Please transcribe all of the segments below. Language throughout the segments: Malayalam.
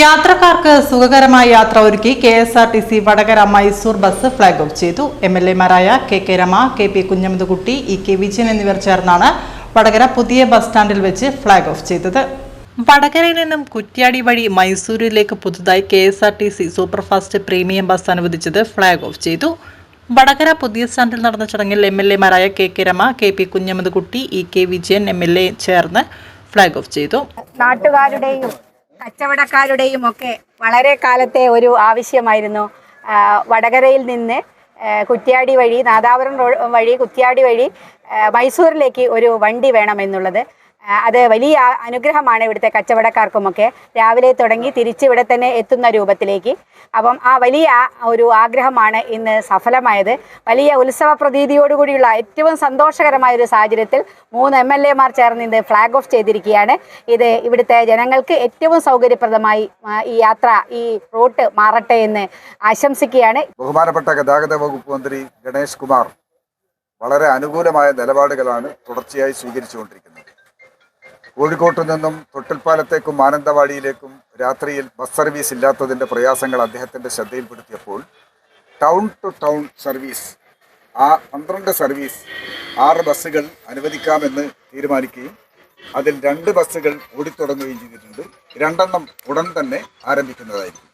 യാത്രക്കാർക്ക് സുഖകരമായ യാത്ര ഒരുക്കി KSRTC Vadakara Mysore bus flag off ചെയ്തു. MLA-മാരായ KK Rama, KP Kunhammed Kutty, EK Vijayan എന്നിവർ ചേർന്നാണ് വടകര പുതിയ ബസ് സ്റ്റാൻഡിൽ വെച്ച് ഫ്ളാഗ് ഓഫ് ചെയ്തത്. വടകരയിൽ നിന്നും കുറ്റ്യാടി വഴി മൈസൂരിലേക്ക് പുതുതായി KSRTC സൂപ്പർഫാസ്റ്റ് പ്രീമിയം ബസ് അനുവദിച്ചത് ഫ്ളാഗ് ഓഫ് ചെയ്തു. വടകര പുതിയ സ്റ്റാൻഡിൽ നടന്ന ചടങ്ങിൽ MLA-മാരായ KK Rama, KP Kunhammed Kutty, EK Vijayan MLA ചേർന്ന് ഫ്ളാഗ് ഓഫ് ചെയ്തു. നാട്ടുകാരുടെയും കച്ചവടക്കാരുടെയും ഒക്കെ വളരെ കാലത്തെ ഒരു ആവശ്യമായിരുന്നു വടകരയിൽ നിന്ന് കുറ്റ്യാടി വഴി നാദാപുരം വഴി കുറ്റ്യാടി വഴി മൈസൂരിലേക്ക് ഒരു വണ്ടി വേണമെന്നുള്ളത്. അത് വലിയ അനുഗ്രഹമാണ് ഇവിടുത്തെ കച്ചവടക്കാർക്കുമൊക്കെ. രാവിലെ തുടങ്ങി തിരിച്ചിവിടെ തന്നെ എത്തുന്ന രൂപത്തിലേക്ക്. അപ്പം ആ വലിയ ഒരു ആഗ്രഹമാണ് ഇന്ന് സഫലമായത്. വലിയ ഉത്സവ പ്രതീതിയോടുകൂടിയുള്ള ഏറ്റവും സന്തോഷകരമായൊരു സാഹചര്യത്തിൽ 3 MLA-മാർ ചേർന്ന് ഇത് ഫ്ളാഗ് ഓഫ് ചെയ്തിരിക്കുകയാണ്. ഇത് ഇവിടുത്തെ ജനങ്ങൾക്ക് ഏറ്റവും സൗകര്യപ്രദമായി ഈ യാത്ര, ഈ റൂട്ട് മാറട്ടെ എന്ന് ആശംസിക്കുകയാണ്. ബഹുമാനപ്പെട്ട ഗതാഗത വകുപ്പ് മന്ത്രി ഗണേഷ് കുമാർ വളരെ അനുകൂലമായ നിലപാടുകളാണ് തുടർച്ചയായി സ്വീകരിച്ചുകൊണ്ടിരിക്കുന്നത്. കോഴിക്കോട്ട് നിന്നും തൊട്ടിൽപ്പാലത്തേക്കും മാനന്തവാടിയിലേക്കും രാത്രിയിൽ ബസ് സർവീസ് ഇല്ലാത്തതിൻ്റെ പ്രയാസങ്ങൾ അദ്ദേഹത്തിൻ്റെ ശ്രദ്ധയിൽപ്പെടുത്തിയപ്പോൾ town to town service 12 service 6 ബസ്സുകൾ അനുവദിക്കാമെന്ന് തീരുമാനിക്കുകയും അതിൽ 2 ബസ്സുകൾ ഓടിത്തുടങ്ങുകയും ചെയ്തിട്ടുണ്ട്. 2 ഉടൻ തന്നെ ആരംഭിക്കുന്നതായിരിക്കും.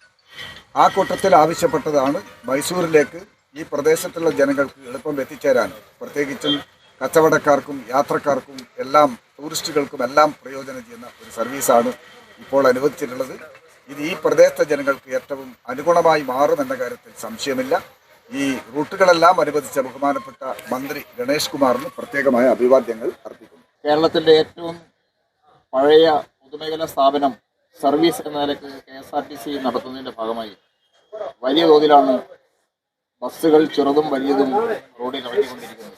ആ കൂട്ടത്തിൽ ആവശ്യപ്പെട്ടതാണ് മൈസൂരിലേക്ക് ഈ പ്രദേശത്തുള്ള ജനങ്ങൾക്ക് എളുപ്പം എത്തിച്ചേരാൻ, പ്രത്യേകിച്ചും കച്ചവടക്കാർക്കും യാത്രക്കാർക്കും എല്ലാം ടൂറിസ്റ്റുകൾക്കും എല്ലാം പ്രയോജനം ചെയ്യുന്ന ഒരു സർവീസാണ് ഇപ്പോൾ അനുവദിച്ചിട്ടുള്ളത്. ഇത് ഈ പ്രദേശത്തെ ജനങ്ങൾക്ക് ഏറ്റവും അനുഗുണമായി മാറുമെന്ന കാര്യത്തിൽ സംശയമില്ല. ഈ റൂട്ടുകളെല്ലാം അനുവദിച്ച ബഹുമാനപ്പെട്ട മന്ത്രി ഗണേഷ് കുമാറിന് പ്രത്യേകമായ അഭിവാദ്യങ്ങൾ അർപ്പിക്കുന്നു. കേരളത്തിൻ്റെ ഏറ്റവും പഴയ പൊതുമേഖലാ സ്ഥാപനം സർവീസ് എന്ന നിലയ്ക്ക് KSRTC നടത്തുന്നതിൻ്റെ ഭാഗമായി വലിയ തോതിലാണ് ബസ്സുകൾ ചെറുതും വലിയതും റോഡിൽ ഇറങ്ങിക്കൊണ്ടിരിക്കുന്നത്.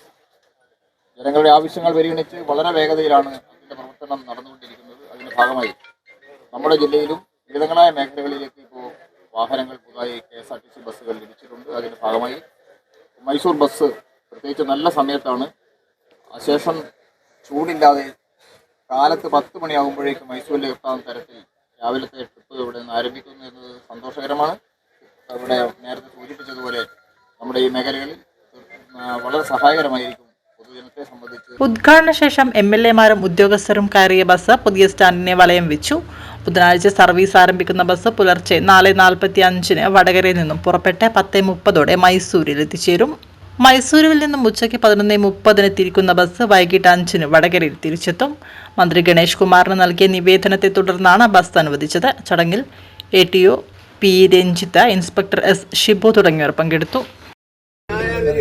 ജനങ്ങളുടെ ആവശ്യങ്ങൾ പരിഗണിച്ച് വളരെ വേഗതയിലാണ് അതിൻ്റെ പ്രവർത്തനം നടന്നുകൊണ്ടിരിക്കുന്നത്. അതിൻ്റെ ഭാഗമായി നമ്മുടെ ജില്ലയിലും വിവിധങ്ങളായ മേഖലകളിലേക്ക് ഇപ്പോൾ വാഹനങ്ങൾ പുതുതായി KSRTC ബസ്സുകൾ ലഭിച്ചിട്ടുണ്ട്. അതിൻ്റെ ഭാഗമായി മൈസൂർ ബസ് പ്രത്യേകിച്ച് നല്ല സമയത്താണ്, ശേഷം ചൂടില്ലാതെ കാലത്ത് 10 മണിയാകുമ്പോഴേക്കും മൈസൂരിലേക്ക് എത്താവുന്ന തരത്തിൽ രാവിലത്തെ ട്രിപ്പ് ഇവിടെ നിന്ന് ആരംഭിക്കുന്നു എന്നത് സന്തോഷകരമാണ്. ഇവിടെ നേരത്തെ സൂചിപ്പിച്ചതുപോലെ നമ്മുടെ ഈ മേഖലകളിൽ വളരെ സഹായകരമായിരിക്കും. ഉദ്ഘാടന ശേഷം MLA-മാരും ഉദ്യോഗസ്ഥരും കയറിയ ബസ് പുതിയ സ്റ്റാൻഡിനെ വളയം വെച്ചു. ബുധനാഴ്ച സർവീസ് ആരംഭിക്കുന്ന ബസ് പുലർച്ചെ 4:45 വടകരയിൽ നിന്നും പുറപ്പെട്ട് 10:30 മൈസൂരിൽ എത്തിച്ചേരും. മൈസൂരിൽ നിന്നും ഉച്ചയ്ക്ക് 11:30 തിരിക്കുന്ന ബസ് വൈകിട്ട് 5 വടകരയിൽ തിരിച്ചെത്തും. മന്ത്രി ഗണേഷ് കുമാറിന് നൽകിയ നിവേദനത്തെ തുടർന്നാണ് ബസ് അനുവദിച്ചത്. ചടങ്ങിൽ ATO P Ranjith, inspector S Shibu തുടങ്ങിയവർ പങ്കെടുത്തു. അതെ